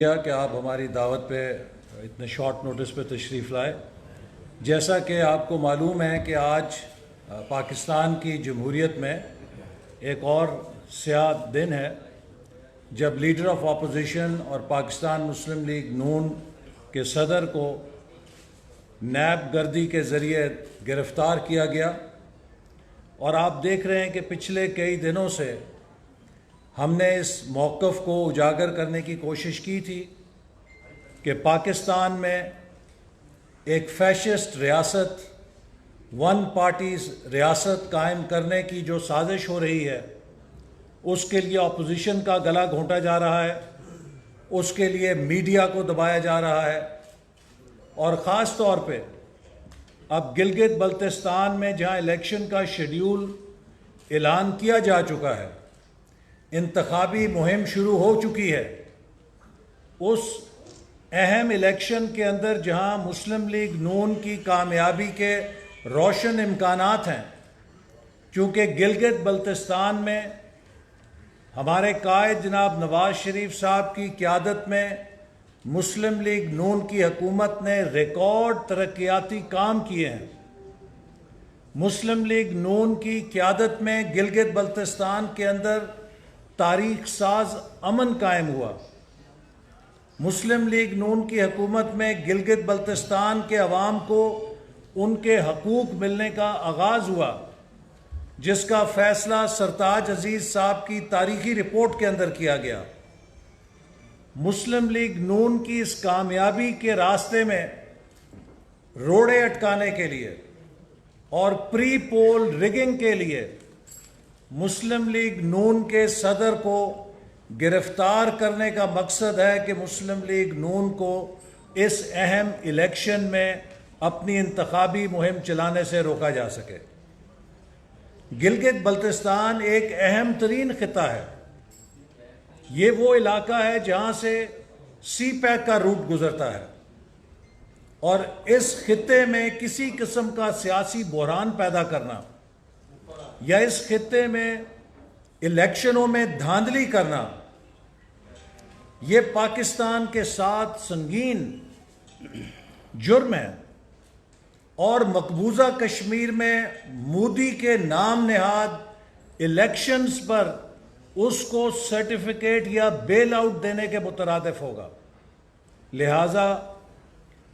کیا کہ آپ ہماری دعوت پہ اتنے شارٹ نوٹس پہ تشریف لائے۔ جیسا کہ آپ کو معلوم ہے کہ آج پاکستان کی جمہوریت میں ایک اور سیاہ دن ہے جب لیڈر آف اپوزیشن اور پاکستان مسلم لیگ نون کے صدر کو نیب گردی کے ذریعے گرفتار کیا گیا، اور آپ دیکھ رہے ہیں کہ پچھلے کئی دنوں سے ہم نے اس موقف کو اجاگر کرنے کی کوشش کی تھی کہ پاکستان میں ایک فیشسٹ ریاست، ون پارٹیز ریاست قائم کرنے کی جو سازش ہو رہی ہے، اس کے لیے اپوزیشن کا گلا گھونٹا جا رہا ہے، اس کے لیے میڈیا کو دبایا جا رہا ہے، اور خاص طور پہ اب گلگت بلتستان میں جہاں الیکشن کا شیڈیول اعلان کیا جا چکا ہے، انتخابی مہم شروع ہو چکی ہے، اس اہم الیکشن کے اندر جہاں مسلم لیگ نون کی کامیابی کے روشن امکانات ہیں، چونکہ گلگت بلتستان میں ہمارے قائد جناب نواز شریف صاحب کی قیادت میں مسلم لیگ نون کی حکومت نے ریکارڈ ترقیاتی کام کیے ہیں۔ مسلم لیگ نون کی قیادت میں گلگت بلتستان کے اندر تاریخ ساز امن قائم ہوا۔ مسلم لیگ نون کی حکومت میں گلگت بلتستان کے عوام کو ان کے حقوق ملنے کا آغاز ہوا، جس کا فیصلہ سرتاج عزیز صاحب کی تاریخی رپورٹ کے اندر کیا گیا۔ مسلم لیگ نون کی اس کامیابی کے راستے میں روڑے اٹکانے کے لیے اور پری پول ریگنگ کے لیے مسلم لیگ نون کے صدر کو گرفتار کرنے کا مقصد ہے کہ مسلم لیگ نون کو اس اہم الیکشن میں اپنی انتخابی مہم چلانے سے روکا جا سکے۔ گلگت بلتستان ایک اہم ترین خطہ ہے۔ یہ وہ علاقہ ہے جہاں سے سی پیک کا روٹ گزرتا ہے، اور اس خطے میں کسی قسم کا سیاسی بحران پیدا کرنا یا اس خطے میں الیکشنوں میں دھاندلی کرنا، یہ پاکستان کے ساتھ سنگین جرم ہے، اور مقبوضہ کشمیر میں مودی کے نام نہاد الیکشنز پر اس کو سرٹیفکیٹ یا بیل آؤٹ دینے کے مترادف ہوگا۔ لہٰذا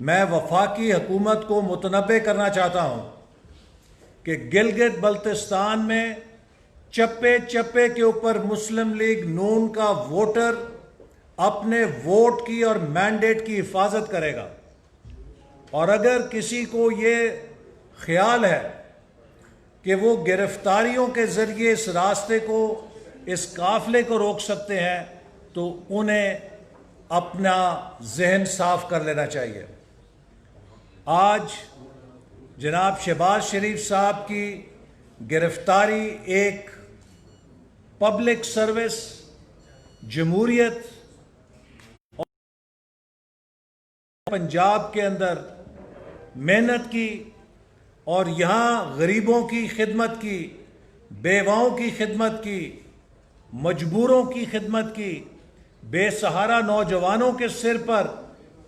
میں وفاقی حکومت کو متنبہ کرنا چاہتا ہوں کہ گلگت بلتستان میں چپے چپے کے اوپر مسلم لیگ نون کا ووٹر اپنے ووٹ کی اور مینڈیٹ کی حفاظت کرے گا، اور اگر کسی کو یہ خیال ہے کہ وہ گرفتاریوں کے ذریعے اس راستے کو، اس قافلے کو روک سکتے ہیں، تو انہیں اپنا ذہن صاف کر لینا چاہیے۔ آج جناب شہباز شریف صاحب کی گرفتاری ایک پبلک سروس، جمہوریت اور پنجاب کے اندر محنت کی، اور یہاں غریبوں کی خدمت کی، بیواؤں کی خدمت کی، مجبوروں کی خدمت کی، بے سہارا نوجوانوں کے سر پر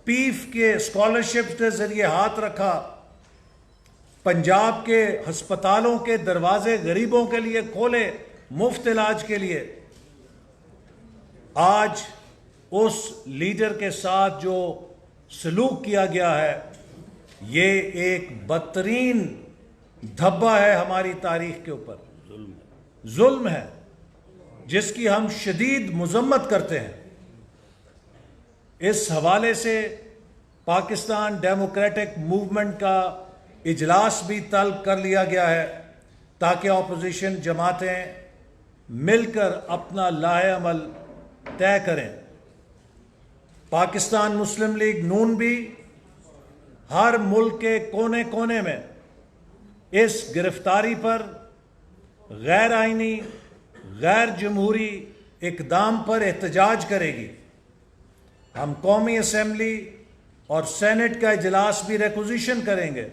پیف کے اسکالرشپ کے ذریعے ہاتھ رکھا، پنجاب کے ہسپتالوں کے دروازے غریبوں کے لیے کھولے مفت علاج کے لیے۔ آج اس لیڈر کے ساتھ جو سلوک کیا گیا ہے، یہ ایک بدترین دھبا ہے ہماری تاریخ کے اوپر، ظلم ہے جس کی ہم شدید مذمت کرتے ہیں۔ اس حوالے سے پاکستان ڈیموکریٹک موومنٹ کا اجلاس بھی طلب کر لیا گیا ہے تاکہ اپوزیشن جماعتیں مل کر اپنا لاہ عمل طے کریں۔ پاکستان مسلم لیگ نون بھی ہر ملک کے کونے کونے میں اس گرفتاری پر غیر آئینی، غیر جمہوری اقدام پر احتجاج کرے گی۔ ہم قومی اسمبلی اور سینٹ کا اجلاس بھی ریکوزیشن کریں گے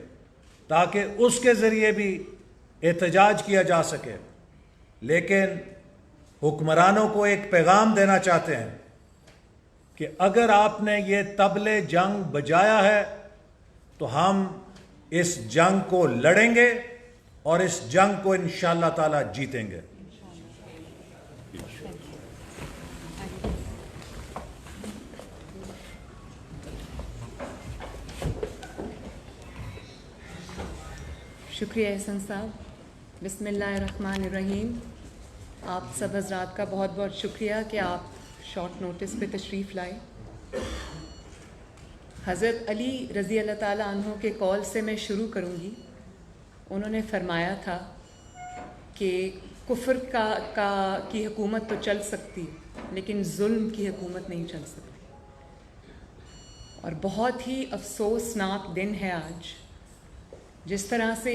تاکہ اس کے ذریعے بھی احتجاج کیا جا سکے، لیکن حکمرانوں کو ایک پیغام دینا چاہتے ہیں کہ کہ اگر آپ نے یہ طبلِ جنگ بجایا ہے تو ہم اس جنگ کو لڑیں گے اور اس جنگ کو انشاءاللہ تعالی جیتیں گے. شکریہ احسن صاحب. بسم اللہ الرحمن الرحیم. آپ سب حضرات کا بہت بہت شکریہ کہ آپ شارٹ نوٹس پہ تشریف لائے. حضرت علی رضی اللہ تعالیٰ عنہ کے قول سے میں شروع کروں گی. انہوں نے فرمایا تھا کہ کفر کی حکومت تو چل سکتی لیکن ظلم کی حکومت نہیں چل سکتی. اور بہت ہی افسوسناک دن ہے آج. جس طرح سے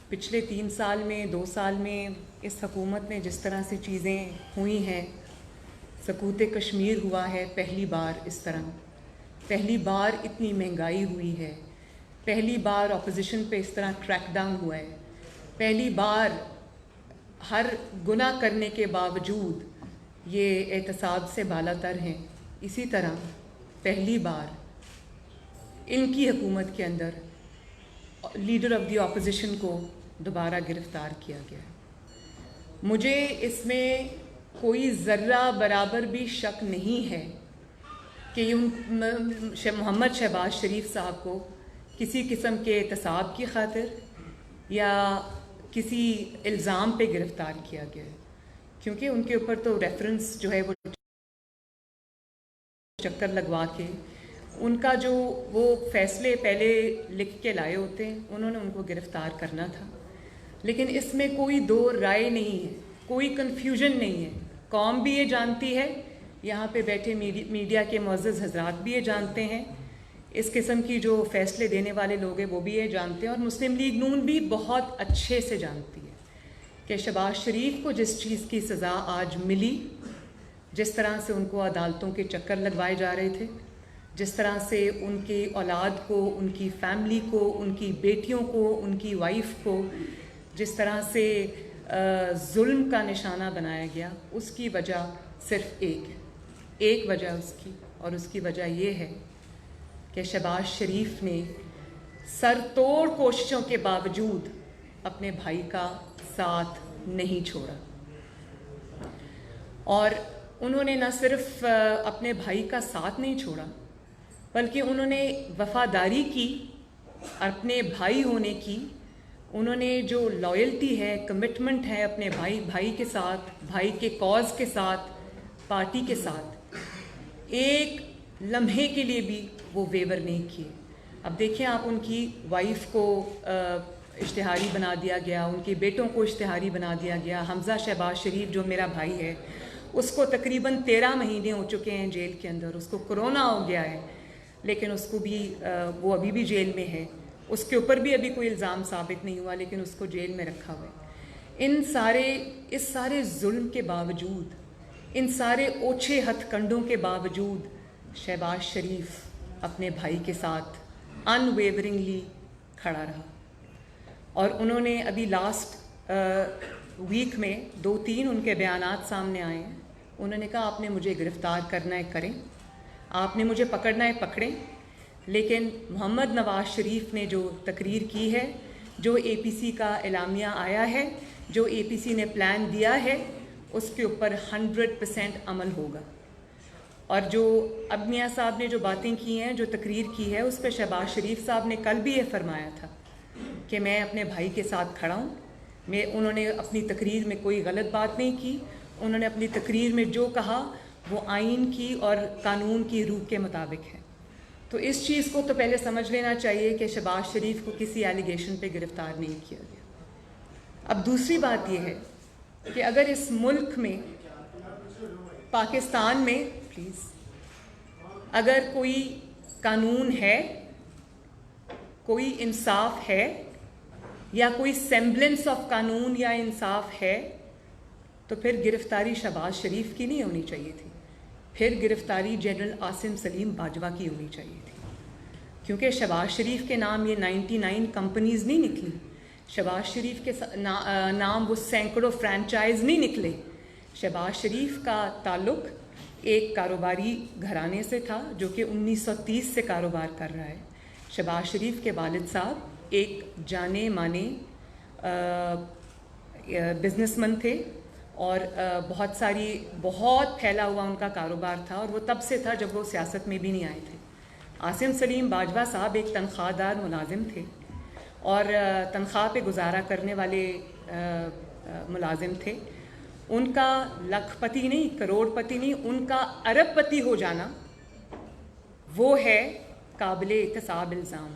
پچھلے 3 سال میں 2 سال میں اس حکومت نے جس طرح سے چیزیں ہوئی ہیں، سقوط کشمیر ہوا ہے پہلی بار اس طرح، پہلی بار اتنی مہنگائی ہوئی ہے، پہلی بار اپوزیشن پہ اس طرح کریک ڈاؤن ہوا ہے، پہلی بار ہر گناہ کرنے کے باوجود یہ احتساب سے بالا تر ہیں. اسی طرح پہلی بار ان کی حکومت کے اندر لیڈر آف دی اپوزیشن کو دوبارہ گرفتار کیا گیا. مجھے اس میں کوئی ذرہ برابر بھی شک نہیں ہے کہ محمد شہباز شریف صاحب کو کسی قسم کے احتساب کی خاطر یا کسی الزام پہ گرفتار کیا گیا ہے، کیونکہ ان کے اوپر تو ریفرنس جو ہے وہ چکر لگوا کے ان کا جو وہ فیصلے پہلے لکھ کے لائے ہوتے ہیں انہوں نے ان کو گرفتار کرنا تھا. لیکن اس میں کوئی دو رائے نہیں ہے، کوئی کنفیوژن نہیں ہے. قوم بھی یہ جانتی ہے، یہاں پہ بیٹھے میڈیا کے معزز حضرات بھی یہ جانتے ہیں، اس قسم کی جو فیصلے دینے والے لوگ ہیں وہ بھی یہ جانتے ہیں، اور مسلم لیگ نون بھی بہت اچھے سے جانتی ہے کہ شہباز شریف کو جس چیز کی سزا آج ملی، جس طرح سے ان کو عدالتوں کے چکر لگوائے جا رہے تھے، جس طرح سے ان کی اولاد کو، ان کی فیملی کو، ان کی بیٹیوں کو، ان کی وائف کو جس طرح سے ظلم کا نشانہ بنایا گیا، اس کی وجہ صرف ایک وجہ اس کی، اور اس کی وجہ یہ ہے کہ شہباز شریف نے سر توڑ کوششوں کے باوجود اپنے بھائی کا ساتھ نہیں چھوڑا. اور انہوں نے نہ صرف اپنے بھائی کا ساتھ نہیں چھوڑا بلکہ انہوں نے وفاداری کی اپنے بھائی ہونے کی. انہوں نے جو لائلٹی ہے، کمٹمنٹ ہے اپنے بھائی کے ساتھ، بھائی کے کاز کے ساتھ، پارٹی کے ساتھ، ایک لمحے کے لیے بھی وہ ویور نہیں کیے. اب دیکھیں آپ، ان کی وائف کو اشتہاری بنا دیا گیا، ان کے بیٹوں کو اشتہاری بنا دیا گیا. حمزہ شہباز شریف جو میرا بھائی ہے، اس کو تقریباً 13 مہینے ہو چکے ہیں جیل کے اندر. اس کو کرونا ہو گیا ہے لیکن اس کو بھی وہ ابھی بھی جیل میں ہے. اس کے اوپر بھی ابھی کوئی الزام ثابت نہیں ہوا لیکن اس کو جیل میں رکھا ہوا ہے. اس سارے ظلم کے باوجود، ان سارے اوچھے ہتھ کنڈوں کے باوجود شہباز شریف اپنے بھائی کے ساتھ ان ویورنگلی کھڑا رہا. اور انہوں نے ابھی لاسٹ ویک میں 2-3 ان کے بیانات سامنے آئے ہیں. انہوں نے کہا آپ نے مجھے گرفتار کرنا ہے کریں، آپ نے مجھے پکڑنا ہے پکڑیں، لیکن محمد نواز شریف نے جو تقریر کی ہے، جو اے پی سی کا اعلامیہ آیا ہے، جو اے پی سی نے پلان دیا ہے، اس کے اوپر 100% عمل ہوگا. اور جو اب میاں صاحب نے جو باتیں کی ہیں، جو تقریر کی ہے، اس پہ شہباز شریف صاحب نے کل بھی یہ فرمایا تھا کہ میں اپنے بھائی کے ساتھ کھڑا ہوں. انہوں نے اپنی تقریر میں کوئی غلط بات نہیں کی. انہوں نے اپنی تقریر میں جو کہا وہ آئین کی اور قانون کی روح کے مطابق ہے. تو اس چیز کو تو پہلے سمجھ لینا چاہیے کہ شہباز شریف کو کسی ایلیگیشن پہ گرفتار نہیں کیا گیا. اب دوسری بات یہ ہے کہ اگر اس ملک میں، پاکستان میں، پلیز، اگر کوئی قانون ہے، کوئی انصاف ہے، یا کوئی سیمبلنس آف قانون یا انصاف ہے، تو پھر گرفتاری شہباز شریف کی نہیں ہونی چاہیے تھی، پھر گرفتاری جنرل عاصم سلیم باجوہ کی ہونی چاہیے تھی. کیونکہ شہباز شریف کے نام یہ 99 کمپنیز نہیں نکلی، شہباز شریف کے نام وہ سینکڑوں فرینچائز نہیں نکلے. شہباز شریف کا تعلق ایک کاروباری گھرانے سے تھا جو کہ 1930 سے کاروبار کر رہا ہے. شہباز شریف کے والد صاحب ایک جانے مانے بزنس مین تھے اور بہت پھیلا ہوا ان کا کاروبار تھا, اور وہ تب سے تھا جب وہ سیاست میں بھی نہیں آئے تھے. عاصم سلیم باجوہ صاحب ایک تنخواہ دار ملازم تھے اور تنخواہ پہ گزارا کرنے والے ملازم تھے. ان کا لاکھ پتی نہیں, کروڑ پتی نہیں, ان کا ارب پتی ہو جانا وہ ہے قابل احتساب الزام.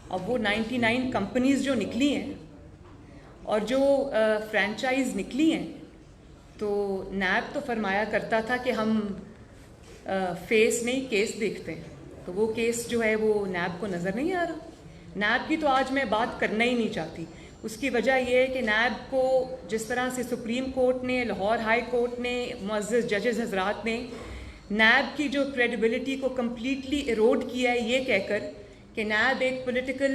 اب وہ 99 کمپنیز جو نکلی ہیں اور جو فرینچائز نکلی ہیں, تو نیب تو فرمایا کرتا تھا کہ ہم فیس نہیں کیس دیکھتے ہیں, تو وہ کیس جو ہے وہ نیب کو نظر نہیں آ رہا. نیب کی تو آج میں بات کرنا ہی نہیں چاہتی. اس کی وجہ یہ ہے کہ نیب کو جس طرح سے سپریم کورٹ نے, لاہور ہائی کورٹ نے, معزز ججز حضرات نے نیب کی جو کریڈیبلٹی کو کمپلیٹلی ایروڈ کیا ہے یہ کہہ کر کہ نیب ایک پولیٹیکل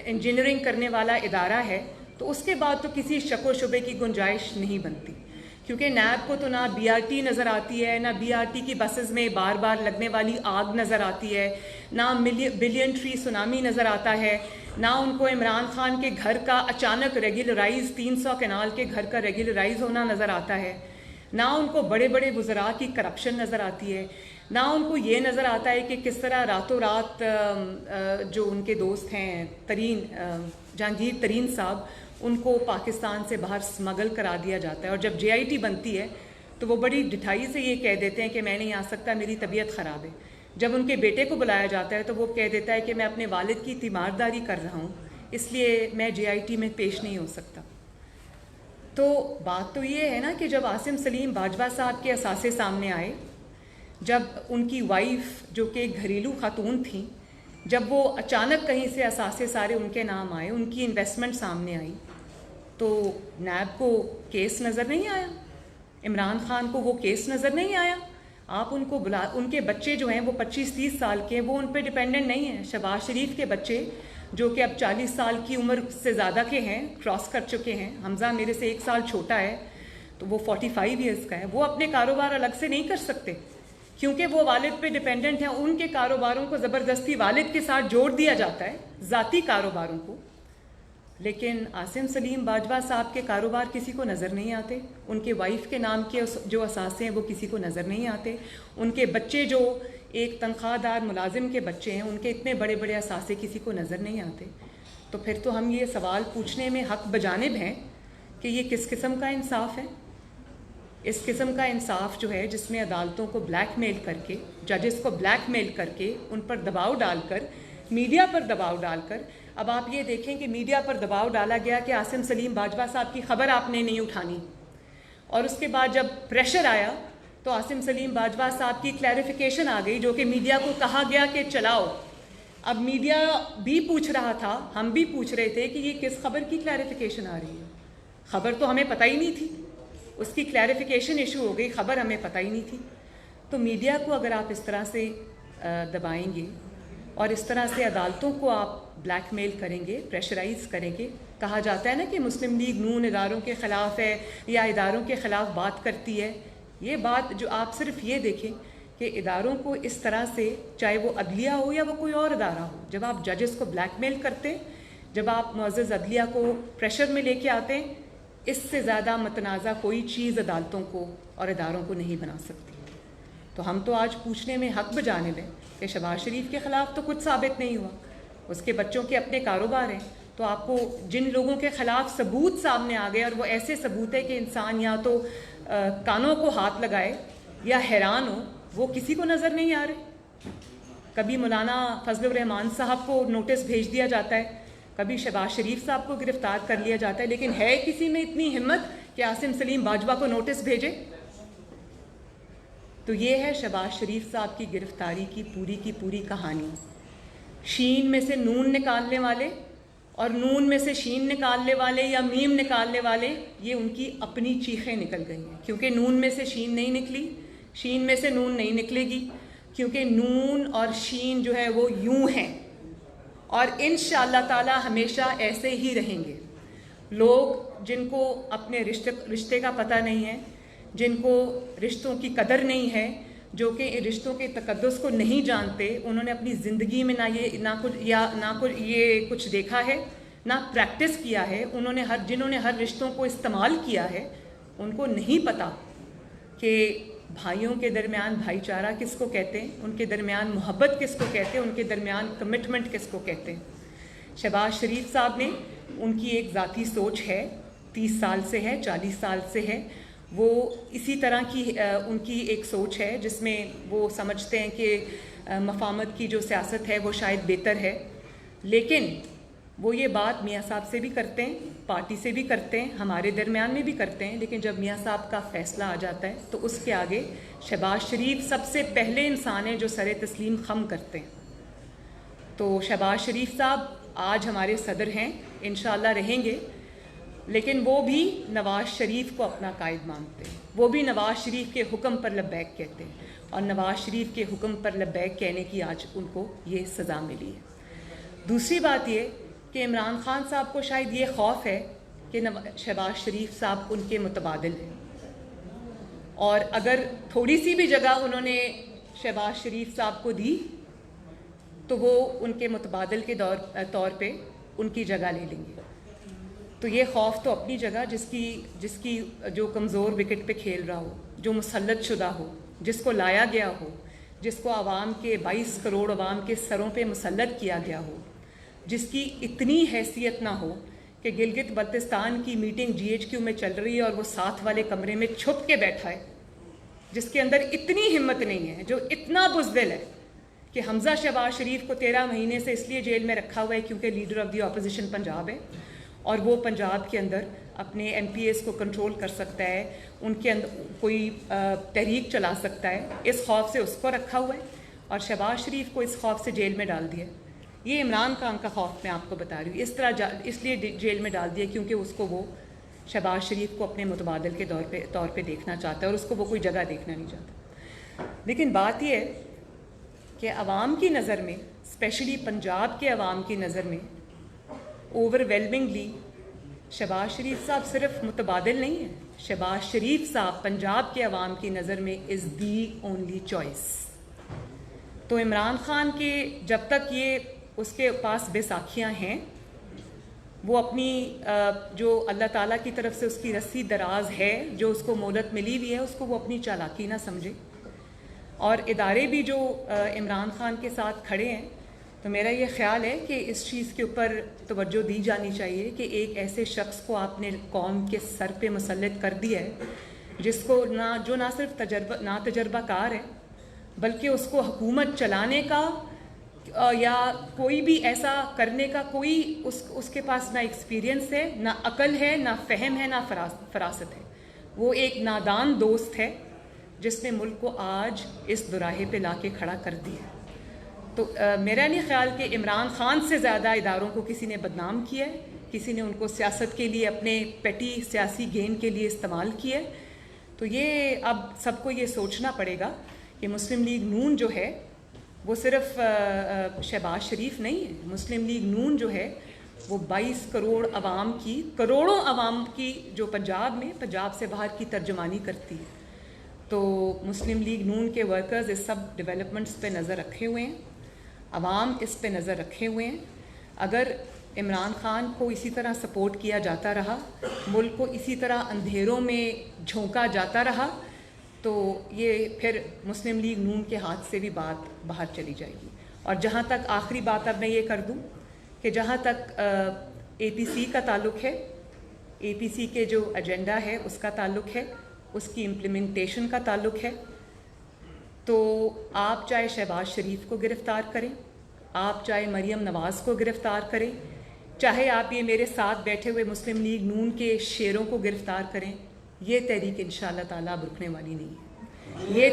انجینئرنگ کرنے والا ادارہ ہے, تو اس کے بعد تو کسی شک و شبے کی گنجائش نہیں بنتی, کیونکہ نیب کو تو نہ بی آر ٹی نظر آتی ہے, نہ بی آر ٹی کی بسز میں بار بار لگنے والی آگ نظر آتی ہے, نہ بلین ٹری سونامی نظر آتا ہے, نہ ان کو عمران خان کے گھر کا اچانک ریگولرائز 300 کنال کے گھر کا ریگولرائز ہونا نظر آتا ہے, نہ ان کو بڑے بڑے وزراء کی کرپشن نظر آتی ہے, نہ ان کو یہ نظر آتا ہے کہ کس طرح راتوں رات جو ان کے دوست ہیں جہانگیر ترین صاحب, ان کو پاکستان سے باہر سمگل کرا دیا جاتا ہے, اور جب جے آئی ٹی بنتی ہے تو وہ بڑی ڈٹھائی سے یہ کہہ دیتے ہیں کہ میں نہیں آ سکتا, میری طبیعت خراب ہے. جب ان کے بیٹے کو بلایا جاتا ہے تو وہ کہہ دیتا ہے کہ میں اپنے والد کی تیمارداری کر رہا ہوں, اس لیے میں جے آئی ٹی میں پیش نہیں ہو سکتا. تو بات تو یہ ہے نا کہ جب عاصم سلیم باجوہ صاحب کے اثاثے سامنے آئے, جب ان کی وائف جو کہ گھریلو خاتون تھیں, جب وہ اچانک کہیں سے اثاثے سارے ان کے نام آئے, ان کی انویسٹمنٹ سامنے آئی, تو نیب کو کیس نظر نہیں آیا, عمران خان کو وہ کیس نظر نہیں آیا. آپ ان کو ان کے بچے جو ہیں وہ 25-30 سال کے, وہ ان پہ ڈیپینڈنٹ نہیں ہیں. شہباز شریف کے بچے جو کہ اب 40 سال کی عمر سے زیادہ کے ہیں, کراس کر چکے ہیں, حمزہ میرے سے 1 سال چھوٹا ہے تو وہ 45 ایئرس کا ہے, وہ اپنے کاروبار الگ سے نہیں کر سکتے کیونکہ وہ والد پہ ڈیپینڈنٹ ہیں. ان کے کاروباروں کو زبردستی والد کے ساتھ جوڑ دیا جاتا ہے, ذاتی کاروباروں کو. لیکن عاصم سلیم باجوہ صاحب کے کاروبار کسی کو نظر نہیں آتے, ان کے وائف کے نام کے جو اثاثے ہیں وہ کسی کو نظر نہیں آتے, ان کے بچے جو ایک تنخواہ دار ملازم کے بچے ہیں ان کے اتنے بڑے بڑے اثاثے کسی کو نظر نہیں آتے. تو پھر تو ہم یہ سوال پوچھنے میں حق بجانب ہیں کہ یہ کس قسم کا انصاف ہے. اس قسم کا انصاف جو ہے جس میں عدالتوں کو بلیک میل کر کے, ججز کو بلیک میل کر کے, ان پر دباؤ ڈال کر, میڈیا پر دباؤ ڈال کر. اب آپ یہ دیکھیں کہ میڈیا پر دباؤ ڈالا گیا کہ عاصم سلیم باجوہ صاحب کی خبر آپ نے نہیں اٹھانی, اور اس کے بعد جب پریشر آیا تو عاصم سلیم باجوہ صاحب کی کلیریفیکیشن آ گئی جو کہ میڈیا کو کہا گیا کہ چلاؤ. اب میڈیا بھی پوچھ رہا تھا, ہم بھی پوچھ رہے تھے کہ یہ کس خبر کی کلیریفیکیشن آ رہی ہے, خبر تو ہمیں پتہ ہی نہیں تھی, اس کی کلیریفیکیشن ایشو ہو گئی, خبر ہمیں پتہ ہی نہیں تھی. تو میڈیا کو اگر آپ اس طرح سے دبائیں گے اور اس طرح سے عدالتوں کو آپ بلیک میل کریں گے, پریشرائز کریں گے, کہا جاتا ہے نا کہ مسلم لیگ نون اداروں کے خلاف ہے یا اداروں کے خلاف بات کرتی ہے. یہ بات جو آپ صرف یہ دیکھیں کہ اداروں کو اس طرح سے, چاہے وہ عدلیہ ہو یا وہ کوئی اور ادارہ ہو, جب آپ ججز کو بلیک میل کرتے, جب آپ معزز عدلیہ کو پریشر میں لے کے آتے, اس سے زیادہ متنازع کوئی چیز عدالتوں کو اور اداروں کو نہیں بنا سکتی. تو ہم تو آج پوچھنے میں حق بجانب ہیں کہ شہباز شریف کے خلاف تو کچھ ثابت نہیں ہوا, اس کے بچوں کے اپنے کاروبار ہیں. تو آپ کو جن لوگوں کے خلاف ثبوت سامنے آ گئے, اور وہ ایسے ثبوت ہے کہ انسان یا تو کانوں کو ہاتھ لگائے یا حیران ہو, وہ کسی کو نظر نہیں آ رہے. کبھی مولانا فضل الرحمان صاحب کو نوٹس بھیج دیا جاتا ہے, کبھی شہباز شریف صاحب کو گرفتار کر لیا جاتا ہے, لیکن ہے کسی میں اتنی ہمت کہ عاصم سلیم باجوہ کو نوٹس بھیجے؟ تو یہ ہے شہباز شریف صاحب کی گرفتاری کی پوری کہانی. شین میں سے نون نکالنے والے اور نون میں سے شین نکالنے والے یا میم نکالنے والے, یہ ان کی اپنی چیخیں نکل گئی ہیں, کیونکہ نون میں سے شین نہیں نکلی, شین میں سے نون نہیں نکلے گی, کیونکہ نون اور شین جو ہے وہ یوں ہیں, اور انشاءاللہ تعالی ہمیشہ ایسے ہی رہیں گے. لوگ جن کو اپنے رشتے کا پتہ نہیں ہے, جن کو رشتوں کی قدر نہیں ہے, جو کہ رشتوں کے تقدس کو نہیں جانتے, انہوں نے اپنی زندگی میں نہ یہ کچھ دیکھا ہے, نہ پریکٹس کیا ہے. جنہوں نے ہر رشتوں کو استعمال کیا ہے, ان کو نہیں پتہ کہ بھائیوں کے درمیان بھائی چارہ کس کو کہتے ہیں, ان کے درمیان محبت کس کو کہتے ہیں, ان کے درمیان کمٹمنٹ کس کو کہتے ہیں. شہباز شریف صاحب نے, ان کی ایک ذاتی سوچ ہے, 30 سال سے ہے, 40 سال سے ہے, وہ اسی طرح کی ان کی ایک سوچ ہے جس میں وہ سمجھتے ہیں کہ مفاہمت کی جو سیاست ہے وہ شاید بہتر ہے. لیکن وہ یہ بات میاں صاحب سے بھی کرتے ہیں, پارٹی سے بھی کرتے ہیں, ہمارے درمیان میں بھی کرتے ہیں, لیکن جب میاں صاحب کا فیصلہ آ جاتا ہے تو اس کے آگے شہباز شریف سب سے پہلے انسان ہیں جو سر تسلیم خم کرتے ہیں. تو شہباز شریف صاحب آج ہمارے صدر ہیں, انشاءاللہ رہیں گے, لیکن وہ بھی نواز شریف کو اپنا قائد مانتے ہیں, وہ بھی نواز شریف کے حکم پر لبیک کہتے ہیں, اور نواز شریف کے حکم پر لبیک کہنے کی آج ان کو یہ سزا ملی ہے. دوسری بات یہ کہ عمران خان صاحب کو شاید یہ خوف ہے کہ شہباز شریف صاحب ان کے متبادل ہیں, اور اگر تھوڑی سی بھی جگہ انہوں نے شہباز شریف صاحب کو دی تو وہ ان کے متبادل کے طور پہ ان کی جگہ لے لیں گے. تو یہ خوف تو اپنی جگہ, جس کی جو کمزور وکٹ پہ کھیل رہا ہو, جو مسلط شدہ ہو, جس کو لایا گیا ہو, جس کو عوام کے 22 کروڑ عوام کے سروں پہ مسلط کیا گیا ہو, جس کی اتنی حیثیت نہ ہو کہ گلگت بلتستان کی میٹنگ GHQ میں چل رہی ہے اور وہ ساتھ والے کمرے میں چھپ کے بیٹھا ہے, جس کے اندر اتنی ہمت نہیں ہے, جو اتنا بزدل ہے کہ حمزہ شہباز شریف کو 13 مہینے سے اس لیے جیل میں رکھا ہوا ہے کیونکہ leader of the opposition Punjab ہے, اور وہ پنجاب کے اندر اپنے MPAs کو کنٹرول کر سکتا ہے, ان کے اندر کوئی تحریک چلا سکتا ہے. اس خوف سے اس کو رکھا ہوا ہے, اور شہباز شریف کو اس خوف سے جیل میں ڈال دیا. یہ عمران خان کا خوف میں آپ کو بتا رہی ہوں, اس لیے جیل میں ڈال دیا کیونکہ اس کو وہ شہباز شریف کو اپنے متبادل کے طور پہ دیکھنا چاہتا ہے, اور اس کو وہ کوئی جگہ دیکھنا نہیں چاہتا. لیکن بات یہ ہے کہ عوام کی نظر میں, اسپیشلی پنجاب کے عوام کی نظر میں, اوور ویلمنگلی شہباز شریف صاحب صرف متبادل نہیں ہیں. شہباز شریف صاحب پنجاب کے عوام کی نظر میں از دی اونلی چوائس. تو عمران خان کے جب تک یہ اس کے پاس بیساکھیاں ہیں, وہ اپنی جو اللہ تعالیٰ کی طرف سے اس کی رسی دراز ہے, جو اس کو مہلت ملی ہوئی ہے, اس کو وہ اپنی چالاکی نہ سمجھے. اور ادارے بھی جو عمران خان کے ساتھ کھڑے ہیں, تو میرا یہ خیال ہے کہ اس چیز کے اوپر توجہ دی جانی چاہیے کہ ایک ایسے شخص کو آپ نے قوم کے سر پہ مسلط کر دیا ہے, جس کو جو نہ صرف تجربہ کار ہے, بلکہ اس کو حکومت چلانے کا یا کوئی بھی ایسا کرنے کا کوئی اس کے پاس نہ ایکسپیرینس ہے, نہ عقل ہے, نہ فہم ہے, نہ فراست ہے. وہ ایک نادان دوست ہے جس نے ملک کو آج اس دوراہے پہ لا کے کھڑا کر دیا. تو میرا نہیں خیال کہ عمران خان سے زیادہ اداروں کو کسی نے بدنام کیا ہے, کسی نے ان کو سیاست کے لیے اپنے پیٹی سیاسی گین کے لیے استعمال کیا ہے. تو یہ اب سب کو یہ سوچنا پڑے گا کہ مسلم لیگ نون جو ہے وہ صرف شہباز شریف نہیں ہے. مسلم لیگ نون جو ہے وہ 22 کروڑ عوام کی, کروڑوں عوام کی, جو پنجاب سے باہر کی ترجمانی کرتی ہے. تو مسلم لیگ نون کے ورکرز اس سب ڈیولپمنٹس پہ نظر رکھے ہوئے ہیں, عوام اس پہ نظر رکھے ہوئے ہیں. اگر عمران خان کو اسی طرح سپورٹ کیا جاتا رہا, ملک کو اسی طرح اندھیروں میں جھونکا جاتا رہا, تو یہ پھر مسلم لیگ نون کے ہاتھ سے بھی بات باہر چلی جائے گی. اور جہاں تک آخری بات اب میں یہ کر دوں کہ جہاں تک APC کا تعلق ہے, APC کے جو ایجنڈا ہے اس کا تعلق ہے, اس کی امپلیمنٹیشن کا تعلق ہے, تو آپ چاہے شہباز شریف کو گرفتار کریں, آپ چاہے مریم نواز کو گرفتار کریں, چاہے آپ یہ میرے ساتھ بیٹھے ہوئے مسلم لیگ نون کے شیروں کو گرفتار کریں, یہ تحریک انشاءاللہ تعالیٰ اب رکنے والی نہیں ہے. یہ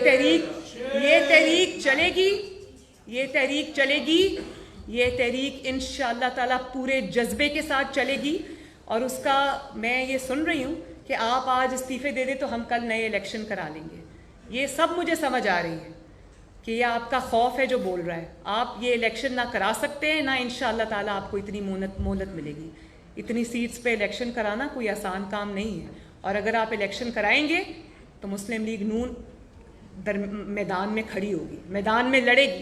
تحریک چلے گی, یہ تحریک چلے گی, یہ تحریک انشاءاللہ تعالیٰ پورے جذبے کے ساتھ چلے گی. اور اس کا میں یہ سن رہی ہوں کہ آپ آج استعفے دے دیں تو ہم کل نئے الیکشن کرا لیں گے. یہ سب مجھے سمجھ آ رہی ہے کہ یہ آپ کا خوف ہے جو بول رہا ہے. آپ یہ الیکشن نہ کرا سکتے ہیں, نہ انشاءاللہ تعالیٰ آپ کو اتنی مہلت ملے گی. اتنی سیٹس پہ الیکشن کرانا کوئی آسان کام نہیں ہے, اور اگر آپ الیکشن کرائیں گے تو مسلم لیگ نون میدان میں کھڑی ہوگی, میدان میں لڑے گی.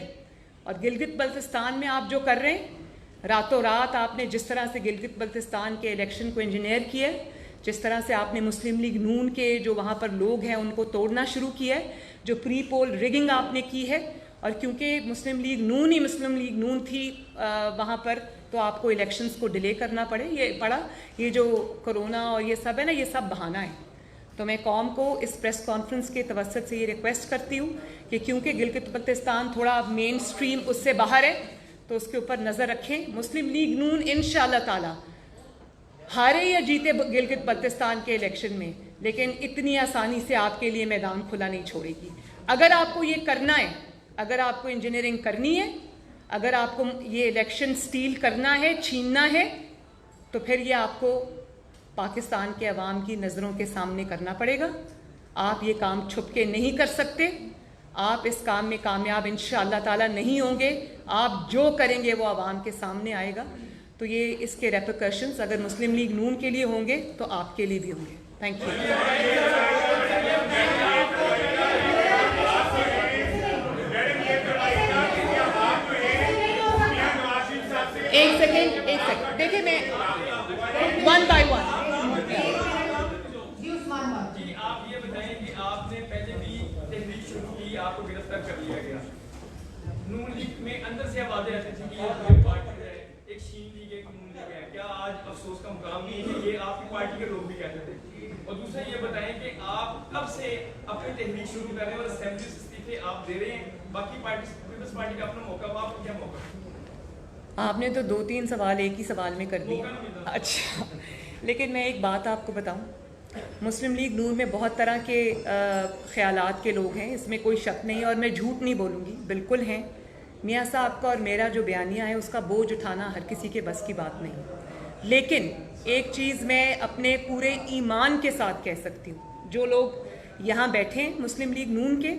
اور گلگت بلتستان میں آپ جو کر رہے ہیں, راتوں رات آپ نے جس طرح سے گلگت بلتستان کے الیکشن کو انجینئر کیا ہے, جس طرح سے آپ نے مسلم لیگ نون کے جو وہاں پر لوگ ہیں ان کو توڑنا شروع کیا ہے, جو پری پول ریگنگ آپ نے کی ہے, اور کیونکہ مسلم لیگ نون تھی وہاں پر, تو آپ کو الیکشنز کو ڈیلے کرنا پڑا. یہ جو کرونا اور یہ سب ہے نا, یہ سب بہانہ ہے. تو میں قوم کو اس پریس کانفرنس کے توسط سے یہ ریکویسٹ کرتی ہوں کہ کیونکہ گلگت بلتستان تھوڑا مین سٹریم اس سے باہر ہے, تو اس کے اوپر نظر رکھیں. مسلم لیگ نون انشاءاللہ تعالی ہارے یا جیتے گلگت بلتستان کے الیکشن میں, لیکن اتنی آسانی سے آپ کے لیے میدان کھلا نہیں چھوڑے گی. اگر آپ کو یہ کرنا ہے, اگر آپ کو انجینئرنگ کرنی ہے, اگر آپ کو یہ الیکشن سٹیل کرنا ہے, چھیننا ہے, تو پھر یہ آپ کو پاکستان کے عوام کی نظروں کے سامنے کرنا پڑے گا. آپ یہ کام چھپ کے نہیں کر سکتے. آپ اس کام میں کامیاب انشاءاللہ تعالی نہیں ہوں گے. آپ جو کریں گے وہ عوام کے سامنے آئے گا. تو یہ اس کے ریپرکشنز اگر مسلم لیگ نون کے لیے ہوں گے تو آپ کے لیے بھی ہوں گے. Thank you. ایک سیکنڈ دیکھیں, میں ون بائی ون. جی آپ یہ بتائیں کہ آپ نے پہلے بھی تحریک شروع کی, آپ کو گرفتار کر لیا گیا. نون لیگ میں اندر سے آوازیں آتی تھی کہ یہ پارٹی ہے, ایک شین لیگ ہے, نون لیگ ہے. کیا آج افسوس کا مقام نہیں ہے کہ یہ آپ کی پارٹی کے لوگ بھی کہتے تھے؟ اور دوسرا یہ بتائیں کہ آپ کب سے اپنی تحریک شروع کر رہے ہیں اور اسمبلی سے استعفے آپ دے رہے ہیں؟ باقی پیپلز پارٹی کا اپنا موقع, آپ کو کیا موقع؟ آپ نے تو 2-3 سوال ایک ہی سوال میں کر دیا. اچھا, لیکن میں ایک بات آپ کو بتاؤں, مسلم لیگ نون میں بہت طرح کے خیالات کے لوگ ہیں, اس میں کوئی شک نہیں, اور میں جھوٹ نہیں بولوں گی, بالکل ہیں. میاں صاحب کا اور میرا جو بیانیہ ہے اس کا بوجھ اٹھانا ہر کسی کے بس کی بات نہیں. لیکن ایک چیز میں اپنے پورے ایمان کے ساتھ کہہ سکتی ہوں, جو لوگ یہاں بیٹھے ہیں مسلم لیگ نون کے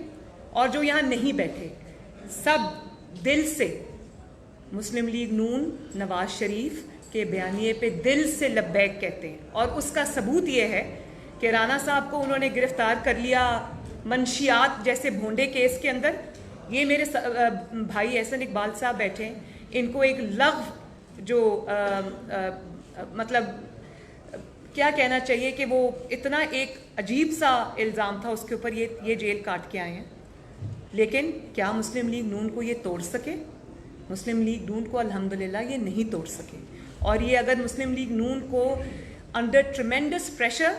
اور جو یہاں نہیں بیٹھے, سب دل سے مسلم لیگ نون نواز شریف کے بیانیے پہ دل سے لبیک کہتے ہیں. اور اس کا ثبوت یہ ہے کہ رانا صاحب کو انہوں نے گرفتار کر لیا منشیات جیسے بھونڈے کیس کے اندر. یہ میرے بھائی احسن اقبال صاحب بیٹھے ہیں, ان کو ایک لغو جو مطلب کیا کہنا چاہیے کہ وہ اتنا ایک عجیب سا الزام تھا اس کے اوپر, یہ جیل کاٹ کے آئے ہیں. لیکن کیا مسلم لیگ نون کو یہ توڑ سکے؟ مسلم لیگ نون کو الحمدللہ یہ نہیں توڑ سکے. اور یہ اگر مسلم لیگ نون کو انڈر ٹریمینڈس پریشر,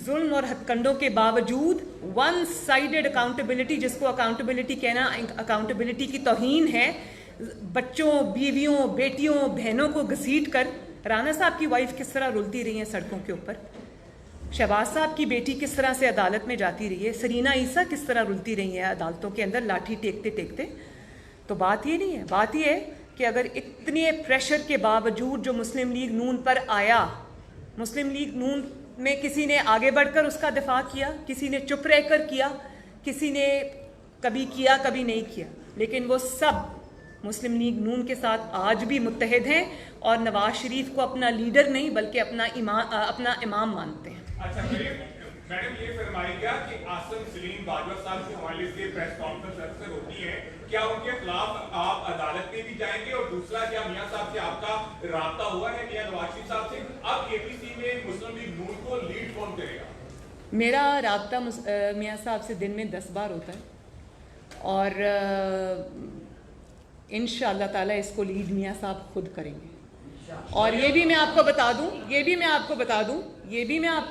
ظلم اور ہتھ کنڈوں کے باوجود, ون سائیڈڈ اکاؤنٹیبلٹی, جس کو اکاؤنٹیبلٹی کہنا اکاؤنٹیبلٹی کی توہین ہے, بچوں, بیویوں, بیٹیوں, بہنوں کو گھسیٹ کر, رانا صاحب کی وائف کس طرح رلتی رہی ہیں سڑکوں کے اوپر, شہباز صاحب کی بیٹی کس طرح سے عدالت میں جاتی رہی ہے, سرینا عیسیٰ کس طرح رلتی رہی ہیں عدالتوں کے اندر لاٹھی ٹیکتے ٹیکتے. تو بات یہ نہیں ہے, بات یہ ہے کہ اگر اتنے پریشر کے باوجود جو مسلم لیگ نون پر آیا, مسلم لیگ نون میں کسی نے آگے بڑھ کر اس کا دفاع کیا, کسی نے چپ رہ کر کیا, کسی نے کبھی کیا کبھی نہیں کیا, لیکن وہ سب مسلم لیگ نون کے ساتھ آج بھی متحد ہیں اور نواز شریف کو اپنا لیڈر نہیں بلکہ اپنا امام مانتے ہیں. اچھا میڈم, یہ فرمائے گا کہ آصم سلیم باجوہ صاحب کے حوالے سے پریس کانفرنس اکثر ہوتی ہے, کیا ان کے خلاف آپ عدالت میں بھی جائیں گے؟ اور دوسرا, کیا میاں صاحب سے آپ کا رابطہ ہوا ہے میاں نواز شریف صاحب سے؟ اب اے پی سی میں مسلم لیگ نون کو لیڈ کون کرے گا؟ میرا رابطہ میاں صاحب سے دن میں 10 بار ہوتا ہے, اور انشاءاللہ تعالیٰ اس کو لیڈ میاں صاحب خود کریں گے. اور یہ بھی میں آپ کو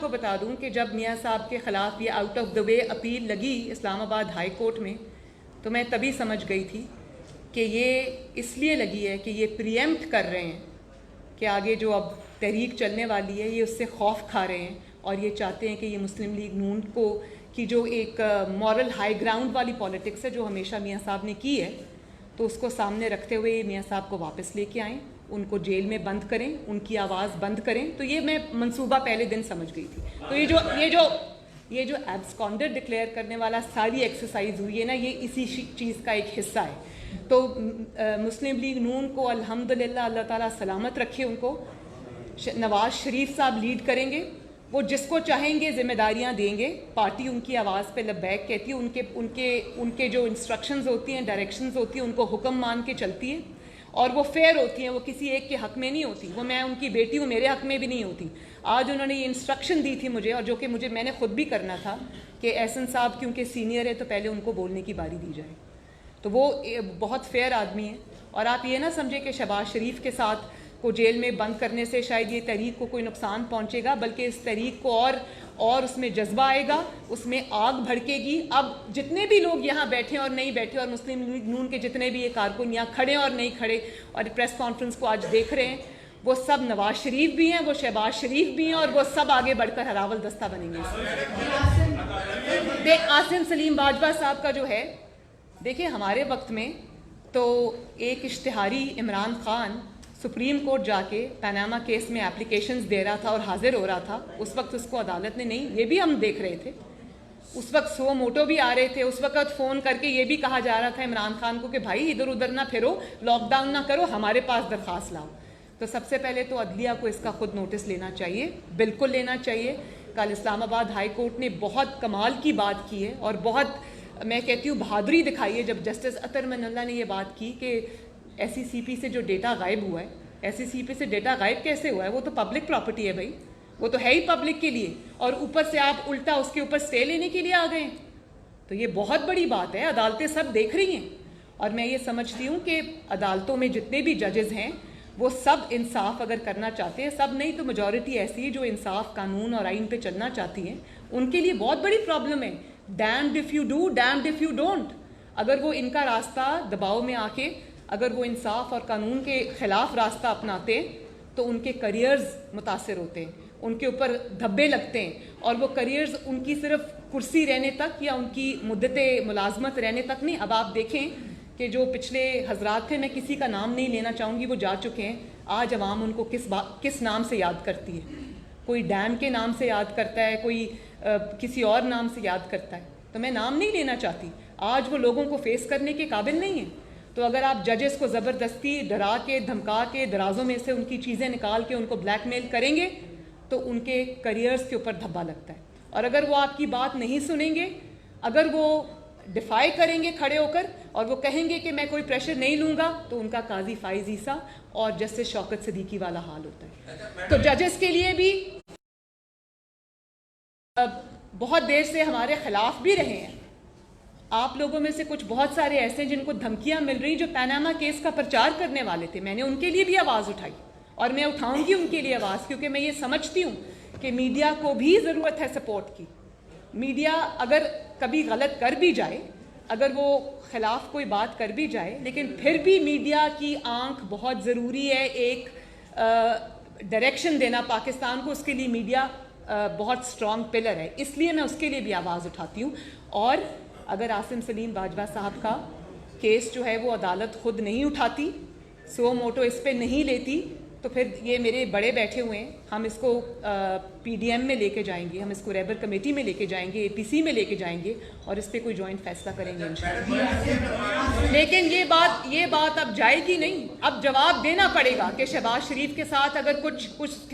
بتا دوں کہ جب میاں صاحب کے خلاف یہ out of the way appeal لگی اسلام آباد ہائی کورٹ میں, تو میں تبھی سمجھ گئی تھی کہ یہ اس لیے لگی ہے کہ یہ پریمپٹ کر رہے ہیں کہ آگے جو اب تحریک چلنے والی ہے یہ اس سے خوف کھا رہے ہیں, اور یہ چاہتے ہیں کہ یہ مسلم لیگ نون کو کی جو ایک مورل ہائی گراؤنڈ والی پالیٹکس ہے جو ہمیشہ میاں صاحب نے کی ہے, تو اس کو سامنے رکھتے ہوئے میاں صاحب کو واپس لے کے آئیں, ان کو جیل میں بند کریں, ان کی آواز بند کریں. تو یہ میں منصوبہ پہلے دن سمجھ گئی تھی. تو یہ جو ایبسکانڈر ڈکلیئر کرنے والا ساری ایکسرسائز ہوئی ہے نا, یہ اسی چیز کا ایک حصہ ہے. تو مسلم لیگ نون کو الحمدللہ اللہ تعالیٰ سلامت رکھے, ان کو نواز شریف صاحب لیڈ کریں گے, وہ جس کو چاہیں گے ذمہ داریاں دیں گے. پارٹی ان کی آواز پہ لبیک کہتی ہے. ان کے جو انسٹرکشنز ہوتی ہیں, ڈائریکشنز ہوتی ہیں, ان کو حکم مان کے چلتی ہے, اور وہ فیئر ہوتی ہیں. وہ کسی ایک کے حق میں نہیں ہوتی. وہ میں ان کی بیٹی ہوں, میرے حق میں بھی نہیں ہوتی. آج انہوں نے یہ انسٹرکشن دی تھی مجھے, اور جو کہ میں نے خود بھی کرنا تھا, کہ احسن صاحب کیونکہ سینئر ہے تو پہلے ان کو بولنے کی باری دی جائے. تو وہ بہت فیئر آدمی ہے. اور آپ یہ نہ سمجھیں کہ شہباز شریف کے ساتھ کو جیل میں بند کرنے سے شاید یہ تحریک کو کوئی نقصان پہنچے گا, بلکہ اس تحریک کو اور اس میں جذبہ آئے گا, اس میں آگ بھڑکے گی. اب جتنے بھی لوگ یہاں بیٹھے اور نہیں بیٹھے, اور مسلم لیگ نون کے جتنے بھی یہ کارکن یہاں کھڑے اور نہیں کھڑے اور پریس کانفرنس کو آج دیکھ رہے ہیں, وہ سب نواز شریف بھی ہیں, وہ شہباز شریف بھی ہیں, اور وہ سب آگے بڑھ کر ہراول دستہ بنیں گے. عاصم سلیم باجوہ صاحب کا جو ہے, دیکھیں ہمارے وقت میں تو ایک اشتہاری عمران خان سپریم کورٹ جا کے پاناما کیس میں اپلیکیشنز دے رہا تھا اور حاضر ہو رہا تھا. اس وقت اس کو عدالت نے نہیں, یہ بھی ہم دیکھ رہے تھے, اس وقت سو موٹو بھی آ رہے تھے. اس وقت فون کر کے یہ بھی کہا جا رہا تھا عمران خان کو کہ بھائی ادھر ادھر نہ پھرو, لاک ڈاؤن نہ کرو, ہمارے پاس درخواست لاؤ. تو سب سے پہلے تو عدلیہ کو اس کا خود نوٹس لینا چاہیے, بالکل لینا چاہیے. کل اسلام آباد ہائی کورٹ نے بہت کمال کی بات کی ہے, اور بہت میں کہتی ہوں بہادری دکھائی ہے, جب جسٹس اطہر من اللہ نے یہ بات کی کہ ایس سی سی پی سے جو ڈیٹا غائب ہوا ہے, ایس سی سی پی سے ڈیٹا غائب کیسے ہوا ہے, وہ تو پبلک پراپرٹی ہے بھائی, وہ تو ہے ہی پبلک کے لیے, اور اوپر سے آپ الٹا اس کے اوپر سٹے لینے کے لیے آ گئے. تو یہ بہت بڑی بات ہے, عدالتیں سب دیکھ رہی ہیں. اور میں یہ سمجھتی ہوں کہ عدالتوں میں جتنے بھی ججز ہیں وہ سب انصاف اگر کرنا چاہتے ہیں, سب نہیں تو میجورٹی ایسی ہے جو انصاف, قانون اور آئین پہ چلنا چاہتی ہیں, ان کے لیے بہت بڑی پرابلم ہے. Damned if you do, damned if you don't. اگر وہ ان کا راستہ دباؤ میں آ کے اگر وہ انصاف اور قانون کے خلاف راستہ اپناتے تو ان کے کریئرز متاثر ہوتے ہیں, ان کے اوپر دھبے لگتے ہیں, اور وہ کریئرز ان کی صرف کرسی رہنے تک یا ان کی مدت ملازمت رہنے تک نہیں. اب آپ دیکھیں کہ جو پچھلے حضرات تھے, میں کسی کا نام نہیں لینا چاہوں گی, وہ جا چکے ہیں, آج عوام ان کو کس نام سے یاد کرتی ہے. کوئی ڈیم کے نام سے یاد کرتا ہے, کوئی کسی اور نام سے یاد کرتا ہے. تو میں نام نہیں لینا چاہتی, آج وہ لوگوں کو فیس کرنے کے قابل نہیں ہیں. تو اگر آپ ججز کو زبردستی ڈرا کے دھمکا کے درازوں میں سے ان کی چیزیں نکال کے ان کو بلیک میل کریں گے تو ان کے کریئرز کے اوپر دھبا لگتا ہے. اور اگر وہ آپ کی بات نہیں سنیں گے, اگر وہ ڈیفائی کریں گے کھڑے ہو کر اور وہ کہیں گے کہ میں کوئی پریشر نہیں لوں گا, تو ان کا قاضی فائز عیسیٰ اور جسٹس شوکت صدیقی والا حال ہوتا ہے. تو ججز کے لیے بھی بہت دیر سے ہمارے خلاف بھی رہے ہیں. آپ لوگوں میں سے کچھ بہت سارے ایسے ہیں جن کو دھمکیاں مل رہی, جو پاناما کیس کا پرچار کرنے والے تھے. میں نے ان کے لیے بھی آواز اٹھائی, اور میں اٹھاؤں گی ان کے لیے آواز, کیونکہ میں یہ سمجھتی ہوں کہ میڈیا کو بھی ضرورت ہے سپورٹ کی. میڈیا اگر کبھی غلط کر بھی جائے, اگر وہ خلاف کوئی بات کر بھی جائے, لیکن پھر بھی میڈیا کی آنکھ بہت ضروری ہے. ایک ڈائریکشن دینا پاکستان کو, اس کے لیے میڈیا بہت سٹرانگ پلر ہے. اس لیے میں اس کے لیے بھی آواز اٹھاتی ہوں. اور اگر عاصم سلیم باجوہ صاحب کا کیس جو ہے وہ عدالت خود نہیں اٹھاتی, سو موٹو اس پہ نہیں لیتی, تو پھر یہ میرے بڑے بیٹھے ہوئے ہیں, ہم اس کو پی ڈی ایم میں لے کے جائیں گے, ہم اس کو ریبر کمیٹی میں لے کے جائیں گے, اے پی سی میں لے کے جائیں گے, اور اس پہ کوئی جوائنٹ فیصلہ کریں گے انشاءاللہ. لیکن یہ بات اب جائے گی نہیں. اب جواب دینا پڑے گا کہ شہباز شریف کے ساتھ اگر کچھ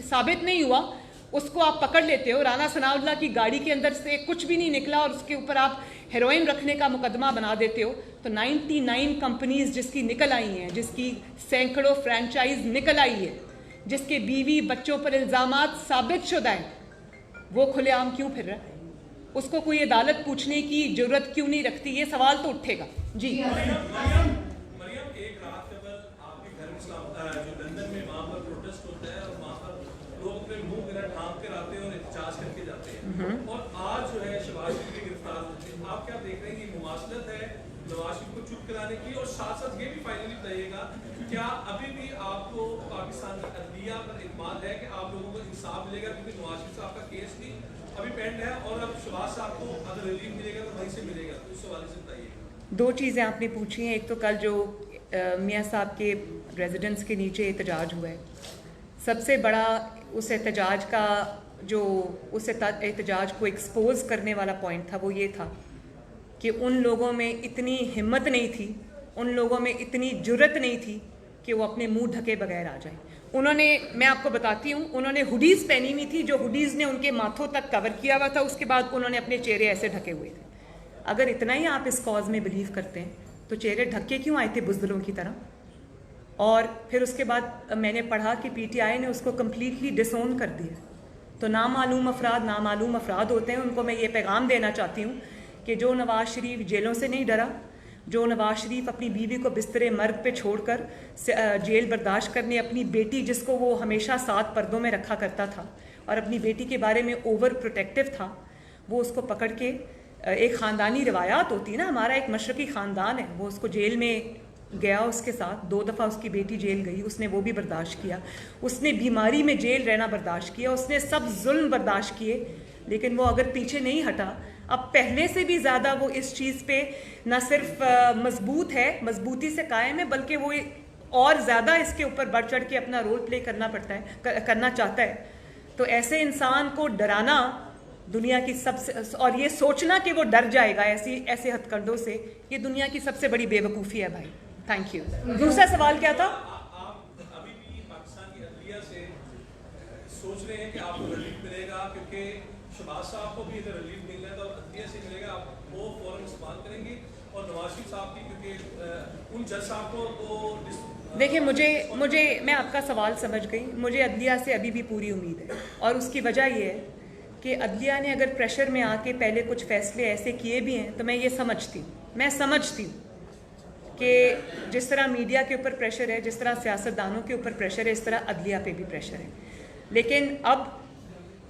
ثابت نہیں ہوا, اس کو آپ پکڑ لیتے ہو. رانا ثناء اللہ کی گاڑی کے اندر سے کچھ بھی نہیں نکلا اور اس کے اوپر آپ ہیروئن رکھنے کا مقدمہ بنا دیتے ہو. تو 99 کمپنیز جس کی نکل آئی ہیں, جس کی سینکڑوں فرینچائز نکل آئی ہے, جس کے بیوی بچوں پر الزامات ثابت شدہ ہیں, وہ کھلے عام کیوں پھر رہا ہے؟ اس کو کوئی عدالت پوچھنے کی جرت کیوں نہیں رکھتی؟ یہ سوال تو اٹھے گا. جی مریم, ایک رات قبل آپ کے گھر میں جو لندن میں وہاں پر پروٹیسٹ ہوتا ہے, اور وہاں پر لوگ اپنے منہ وغیرہ ڈھانپ کے آتے ہیں اور احتجاج کر کے جاتے ہیں, اور آج جو ہے شہباز شریف کی گرفتار ہوتے ہیں. آپ کیا دیکھ رہے ہیں کہ مماثلت ہے نواز شریف کو چپ کرانے کی؟ اور ساتھ ساتھ یہ بھی فائنلی بتائیے گا, کیا ابھی بھی آپ کو پاکستان کا عدلیہ پر اعتماد ہے کہ آپ لوگوں کو انصاف ملے گا؟ کیونکہ نواز شریف صاحب کا کیس بھی ابھی پینڈ ہے, اور اب شہباز صاحب کو اگر ریلیف ملے گا تو وہیں سے ملے گا. تو اس حوالے سے بتائیے. دو چیزیں آپ نے پوچھی ہیں. ایک تو کل جو میاں صاحب کے ریزیڈنس کے نیچے احتجاج ہوا ہے, سب سے بڑا اس احتجاج کا جو اس احتجاج کو ایکسپوز کرنے والا پوائنٹ تھا, وہ یہ تھا کہ ان لوگوں میں اتنی ہمت نہیں تھی, ان لوگوں میں اتنی جرت نہیں تھی کہ وہ اپنے منہ ڈھکے بغیر آ جائیں. انہوں نے, میں آپ کو بتاتی ہوں, انہوں نے ہوڈیز پہنی ہوئی تھی جو ہوڈیز نے ان کے ماتھوں تک کور کیا ہوا تھا, اس کے بعد انہوں نے اپنے چہرے ایسے ڈھکے ہوئے تھے. اگر اتنا ہی آپ اس کاز میں بلیو کرتے ہیں تو چہرے ڈھک کے کیوں آئے تھے بزدلوں کی طرح؟ اور پھر اس کے بعد میں نے پڑھا کہ پی ٹی آئی نے اس کو کمپلیٹلی ڈس اون کر دیا. تو نامعلوم افراد ہوتے ہیں. ان کو میں یہ پیغام دینا چاہتی ہوں کہ جو نواز شریف جیلوں سے نہیں ڈرا, جو نواز شریف اپنی بیوی کو بستر مرگ پہ چھوڑ کر جیل برداشت کرنے, اپنی بیٹی جس کو وہ ہمیشہ ساتھ پردوں میں رکھا کرتا تھا اور اپنی بیٹی کے بارے میں اوور پروٹیکٹیو تھا, وہ اس کو پکڑ کے, ایک خاندانی روایات ہوتی ہے نا, ہمارا ایک مشرقی خاندان ہے, وہ اس کو جیل میں گیا, اس کے ساتھ 2 دفعہ اس کی بیٹی جیل گئی, اس نے وہ بھی برداشت کیا, اس نے بیماری میں جیل رہنا برداشت کیا, اس نے سب ظلم برداشت کیے, لیکن وہ اگر پیچھے نہیں ہٹا, اب پہلے سے بھی زیادہ وہ اس چیز پہ نہ صرف مضبوط ہے, مضبوطی سے قائم ہے, بلکہ وہ اور زیادہ اس کے اوپر بڑھ چڑھ کے اپنا رول پلے کرنا چاہتا ہے. تو ایسے انسان کو ڈرانا دنیا کی سب سے, اور یہ سوچنا کہ وہ ڈر جائے گا ایسے ہتھ کنڈوں سے, یہ دنیا کی سب سے بڑی بے وقوفی ہے بھائی. Thank you. دوسرا سوال کیا تھا؟ آپ ابھی بھی پاکستان کی عدلیہ سے سوچ رہے ہیں کہ آپ کو ریلیف ملے گا, کیونکہ شہباز صاحب کو بھی اگر ریلیف مل رہا ہے تو عدلیہ سے ملے گا, آپ وہ فوراً استعمال کریں گے, اور نواز شریف صاحب کی, کیونکہ ان جج صاحب کو تو دیکھیں, مجھے میں آپ کا سوال سمجھ گئی. مجھے عدلیہ سے ابھی بھی پوری امید ہے, اور اس کی وجہ یہ ہے کہ عدلیہ نے اگر پریشر میں آ کے پہلے کچھ فیصلے ایسے کیے بھی ہیں تو میں یہ سمجھتی ہوں کہ جس طرح میڈیا کے اوپر پریشر ہے, جس طرح سیاستدانوں کے اوپر پریشر ہے, اس طرح عدلیہ پہ بھی پریشر ہے. لیکن اب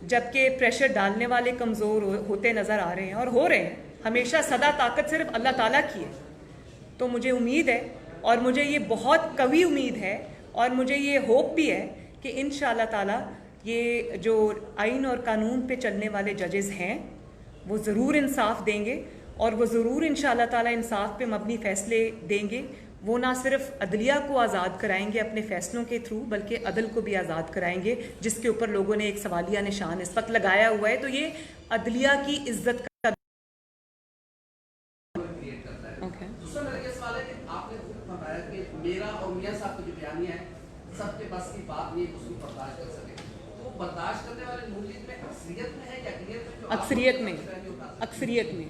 جب کہ پریشر ڈالنے والے کمزور ہوتے نظر آ رہے ہیں, اور ہو رہے ہیں, ہمیشہ صدا طاقت صرف اللہ تعالیٰ کی ہے, تو مجھے امید ہے, اور مجھے یہ بہت قوی امید ہے, اور مجھے یہ ہوپ بھی ہے کہ انشاءاللہ تعالیٰ یہ جو آئین اور قانون پہ چلنے والے ججز ہیں وہ ضرور انصاف دیں گے, اور وہ ضرور انشاءاللہ تعالیٰ انصاف پہ مبنی فیصلے دیں گے. وہ نہ صرف عدلیہ کو آزاد کرائیں گے اپنے فیصلوں کے تھرو, بلکہ عدل کو بھی آزاد کرائیں گے, جس کے اوپر لوگوں نے ایک سوالیہ نشان اس وقت لگایا ہوا ہے. تو یہ عدلیہ کی عزت کا دوسرا میرا یہ سوال ہے کہ آپ نے فرمایا کہ میرا اور میاں صاحب کا جو بیانیہ ہے سب کے بس کی بات نہیں, اس کو برداشت کر سکے. وہ برداشت کرنے والے نون لیگ میں اکثریت میں ہے یا اقلیت میں؟ اکثریت میں,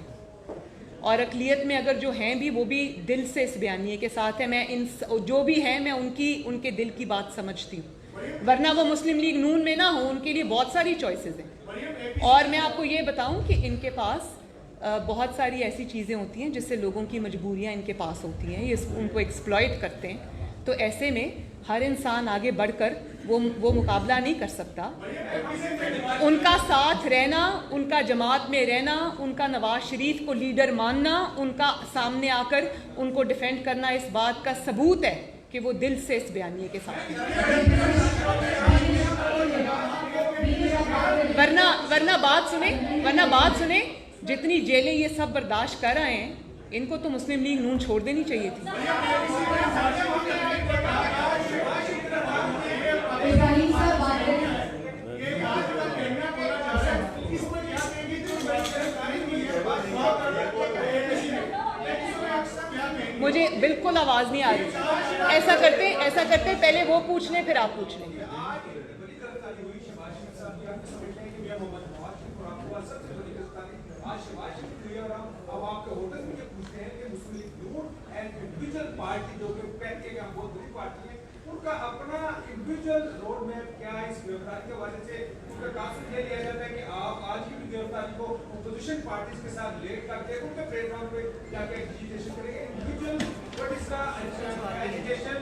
اور اقلیت میں اگر جو ہیں بھی وہ بھی دل سے اس بیانیے کے ساتھ ہیں. میں جو بھی ہیں میں ان کے دل کی بات سمجھتی ہوں, ورنہ وہ مسلم لیگ نون میں نہ ہوں, ان کے لیے بہت ساری چوائسیز ہیں. اور میں آپ کو یہ بتاؤں کہ ان کے پاس بہت ساری ایسی چیزیں ہوتی ہیں جس سے لوگوں کی مجبوریاں ان کے پاس ہوتی ہیں, یہ ان کو ایکسپلائٹ کرتے ہیں. تو ایسے میں ہر انسان آگے بڑھ کر وہ مقابلہ نہیں کر سکتا. ان کا ساتھ رہنا, ان کا جماعت میں رہنا, ان کا نواز شریف کو لیڈر ماننا, ان کا سامنے آ کر ان کو ڈیفینڈ کرنا, اس بات کا ثبوت ہے کہ وہ دل سے اس بیانیے کے ساتھ ہیں. ورنہ بات سنیں, جتنی جیلیں یہ سب برداشت کر رہے ہیں, ان کو تو مسلم لیگ نون چھوڑ دینی چاہیے تھی. مجھے بالکل آواز نہیں آ رہی. ایسا کرتے پہلے وہ پوچھ لیں پھر آپ پوچھ لیں. پارٹی جو کہ کہتے ہیں کہ ہم بہت بڑی پارٹی ہے, ان کا اپنا انڈیویجول روڈ میپ کیا ہے اس گرفتاری کے حوالے سے؟ ان کا کافی یہ لیا جاتا ہے کہ آپ آج کی بھی گرفتاری کو اپوزیشن پارٹیز کے ساتھ لیٹ کر کے ان کے پلیٹ فارم پہ جا کے ایجیٹیشن کریں گے. Individual what is the agitation?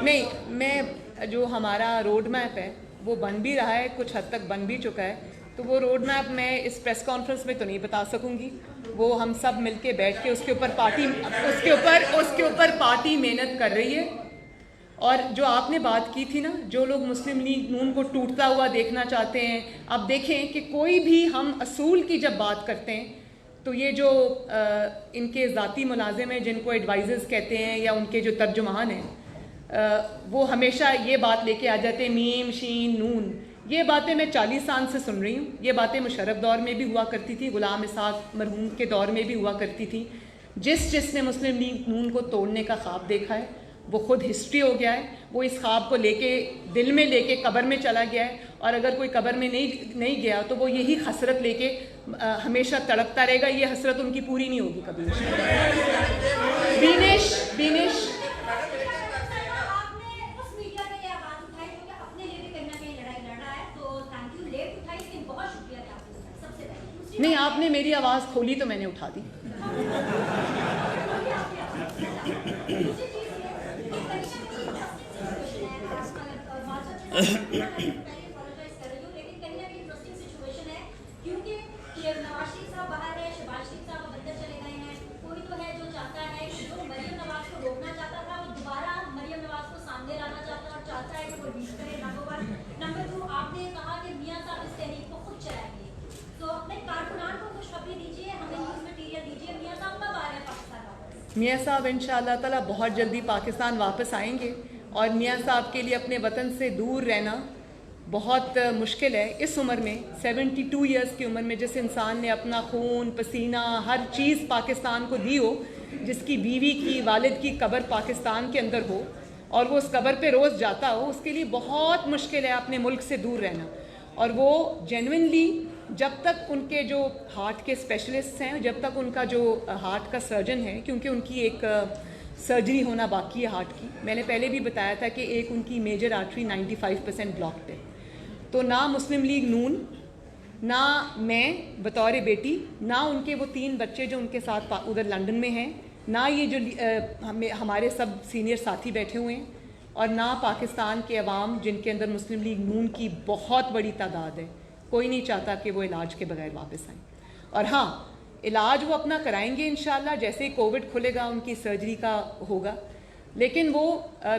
نہیں, میں جو ہمارا روڈ میپ ہے وہ بن بھی رہا ہے, کچھ حد تک بن بھی چکا ہے, تو وہ روڈ میپ میں اس پریس کانفرنس میں تو نہیں بتا سکوں گی. وہ ہم سب مل کے بیٹھ کے اس کے اوپر پارٹی محنت کر رہی ہے. اور جو آپ نے بات کی تھی نا, جو لوگ مسلم لیگ نون کو ٹوٹتا ہوا دیکھنا چاہتے ہیں, اب دیکھیں کہ کوئی بھی ہم اصول کی جب بات کرتے ہیں تو یہ جو ان کے ذاتی ملازم ہیں جن کو ایڈوائزرز کہتے ہیں یا ان کے جو ترجمان ہیں, وہ ہمیشہ یہ بات لے کے آ جاتے ہیں میم شین نون. یہ باتیں میں 40 سال سے سن رہی ہوں. یہ باتیں مشرف دور میں بھی ہوا کرتی تھی, غلام اسحاق مرحوم کے دور میں بھی ہوا کرتی تھی. جس نے مسلم لیگ نون کو توڑنے کا خواب دیکھا ہے وہ خود ہسٹری ہو گیا ہے. وہ اس خواب کو لے کے دل میں لے کے قبر میں چلا گیا ہے, اور اگر کوئی قبر میں نہیں گیا تو وہ یہی حسرت لے کے ہمیشہ تڑپتا رہے گا. یہ حسرت ان کی پوری نہیں ہوگی کبھی. بینیش نہیں, آپ نے میری آواز کھولی تو میں نے اٹھا دی. میاں صاحب انشاءاللہ تعالیٰ بہت جلدی پاکستان واپس آئیں گے, اور میاں صاحب کے لیے اپنے وطن سے دور رہنا بہت مشکل ہے اس عمر میں. 72 ایئرس کی عمر میں جس انسان نے اپنا خون پسینہ ہر چیز پاکستان کو دی ہو, جس کی بیوی کی والد کی قبر پاکستان کے اندر ہو اور وہ اس قبر پہ روز جاتا ہو, اس کے لیے بہت مشکل ہے اپنے ملک سے دور رہنا. اور وہ جینوئنلی جب تک ان کے جو ہارٹ کے اسپیشلسٹ ہیں, جب تک ان کا جو ہارٹ کا سرجن ہے, کیونکہ ان کی ایک سرجری ہونا باقی ہے ہارٹ کی. میں نے پہلے بھی بتایا تھا کہ ایک ان کی میجر آرٹری 95% بلاکڈ ہے. تو نہ مسلم لیگ نون, نہ میں بطور بیٹی, نہ ان کے وہ 3 بچے جو ان کے ساتھ ادھر لنڈن میں ہیں, نہ یہ جو ہمارے سب سینئر ساتھی بیٹھے ہوئے ہیں, اور نہ پاکستان کے عوام جن کے اندر مسلم لیگ نون کی بہت بڑی تعداد ہے, کوئی نہیں چاہتا کہ وہ علاج کے بغیر واپس آئیں. اور ہاں, علاج وہ اپنا کرائیں گے انشاءاللہ, جیسے ہی کووڈ کھلے گا ان کی سرجری کا ہوگا. لیکن وہ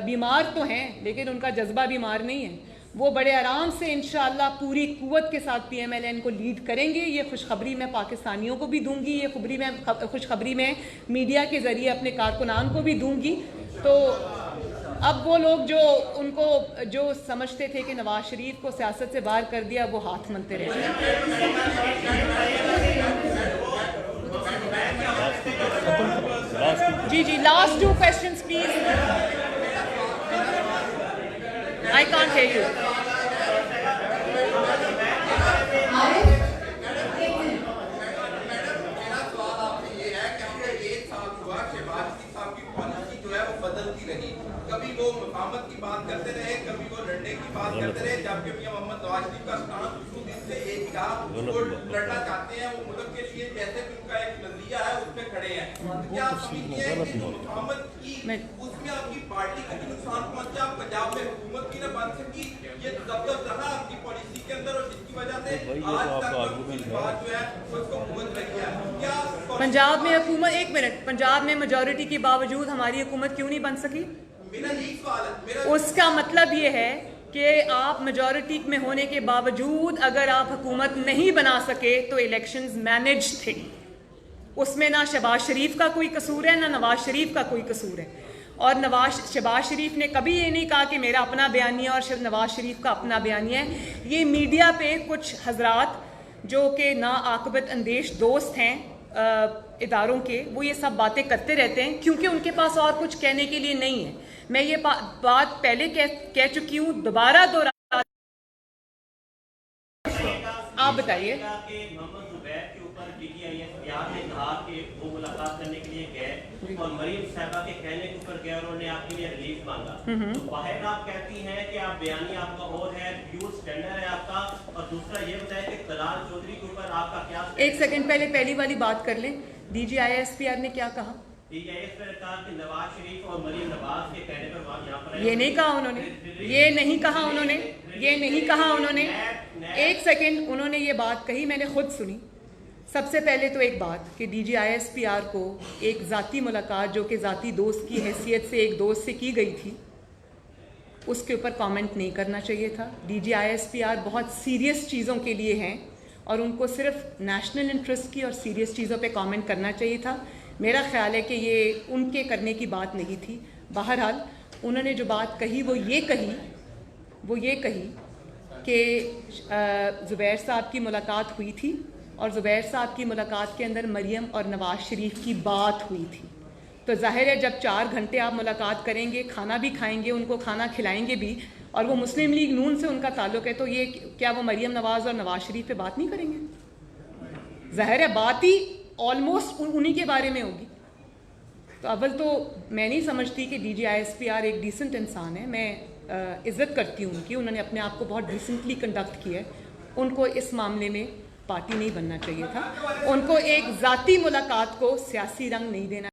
بیمار تو ہیں, لیکن ان کا جذبہ بیمار نہیں ہے. وہ بڑے آرام سے انشاءاللہ پوری قوت کے ساتھ PMLN کو لیڈ کریں گے. یہ خوشخبری میں پاکستانیوں کو بھی دوں گی, یہ خوشخبری میں میڈیا کے ذریعے اپنے کارکنان کو بھی دوں گی. تو اب وہ لوگ جو ان کو جو سمجھتے تھے کہ نواز شریف کو سیاست سے باہر کر دیا, وہ ہاتھ ملتے رہے. جی last 2 questions please. I can't hear you. کبھی وہ مقامت کی بات کرتے رہے, کبھی وہ لڑنے کی بات کرتے رہے, جبکہ میاں محمد نواز شریف کا اسٹانس شروع دن سے ایک تھا, وہ لڑنا چاہتے ہیں, وہ ملک کے لیے جیسے بھی ان کا ایک نظریہ ہے اس پہ کھڑے ہیں. کیا آپ سمجھتے ہیں کہ مقامت کی اس میں آپ کی پارٹی کو بھی نقصان پہنچا, پنجاب میں حکومت بھی نہ بن سکی, یہ دبدب رہا آپ کی پالیسی کے اندر, اور جس کی وجہ سے آج تک بات جو ہے اس کو حکومت رہی ہے. کیا پنجاب میں حکومت, ایک منٹ, پنجاب میں میجورٹی کے باوجود ہماری حکومت کیوں نہیں بن سکی؟ اس کا مطلب یہ ہے کہ آپ میجورٹی میں ہونے کے باوجود اگر آپ حکومت نہیں بنا سکے تو الیکشنز مینیج تھے. اس میں نہ شہباز شریف کا کوئی قصور ہے, نہ نواز شریف کا کوئی قصور ہے. اور شہباز شریف نے کبھی یہ نہیں کہا کہ میرا اپنا بیانیہ اور نواز شریف کا اپنا بیانیہ ہے. یہ میڈیا پہ کچھ حضرات جو کہ ناعاقبت اندیش دوست ہیں اداروں کے, وہ یہ سب باتیں کرتے رہتے ہیں کیونکہ ان کے پاس اور کچھ کہنے کے لیے نہیں ہے. میں یہ بات پہلے کہہ چکی ہوں, دوبارہ دوہرا. آپ بتائیے. محمد زبیر کے اوپر DGIS نے کہا کہ وہ ملاقات کرنے کے لیے گئے اور مریم صاحبہ کے کہنے کے اوپر گئے اور انہوں نے آپ کے لیے ریلیف مانگا. تو باہر آپ کہتی ہیں کہ آپ بیانیہ آپ کا اور ہے, پیور اسٹینڈرڈ ہے آپ کا, اور دوسرا یہ بتائیں کہ طلال چودھری کے اوپر آپ کا کیا. ایک سیکنڈ پہلے پہلی والی بات کر لیں. DGISPR نے کیا کہا؟ نواز شریف اور مریم نواز کے کہنے پر یہاں پر یہ نہیں کہا انہوں نے, یہ نہیں کہا انہوں نے, یہ نہیں کہا انہوں نے. ایک سیکنڈ, انہوں نے یہ بات کہی, میں نے خود سنی. سب سے پہلے تو ایک بات کہ DGISPR کو ایک ذاتی ملاقات جو کہ ذاتی دوست کی حیثیت سے ایک دوست سے کی گئی تھی, اس کے اوپر کامنٹ نہیں کرنا چاہیے تھا. DGISPR بہت سیریس چیزوں کے لیے ہیں اور ان کو صرف نیشنل انٹرسٹ کی اور سیریس چیزوں پہ کامنٹ کرنا چاہیے تھا. میرا خیال ہے کہ یہ ان کے کرنے کی بات نہیں تھی. بہرحال انہوں نے جو بات کہی وہ یہ کہی کہ زبیر صاحب کی ملاقات ہوئی تھی اور زبیر صاحب کی ملاقات کے اندر مریم اور نواز شریف کی بات ہوئی تھی. تو ظاہر ہے جب 4 گھنٹے آپ ملاقات کریں گے, کھانا بھی کھائیں گے, ان کو کھانا کھلائیں گے بھی, اور وہ مسلم لیگ نون سے ان کا تعلق ہے, تو یہ کیا وہ مریم نواز اور نواز شریف پہ بات نہیں کریں گے؟ ظاہر ہے بات ہی آلموسٹ انہی کے بارے میں ہوگی. تو اول تو میں نہیں سمجھتی کہ D G I S P R ایک ڈیسنٹ انسان ہے. میں عزت کرتی ہوں ان کی, انہوں نے اپنے آپ کو بہت ڈیسنٹلی کنڈکٹ کیا ہے. ان کو اس معاملے میں پارٹی نہیں بننا چاہیے تھا. ان کو ایک ذاتی ملاقات کو سیاسی رنگ نہیں دینا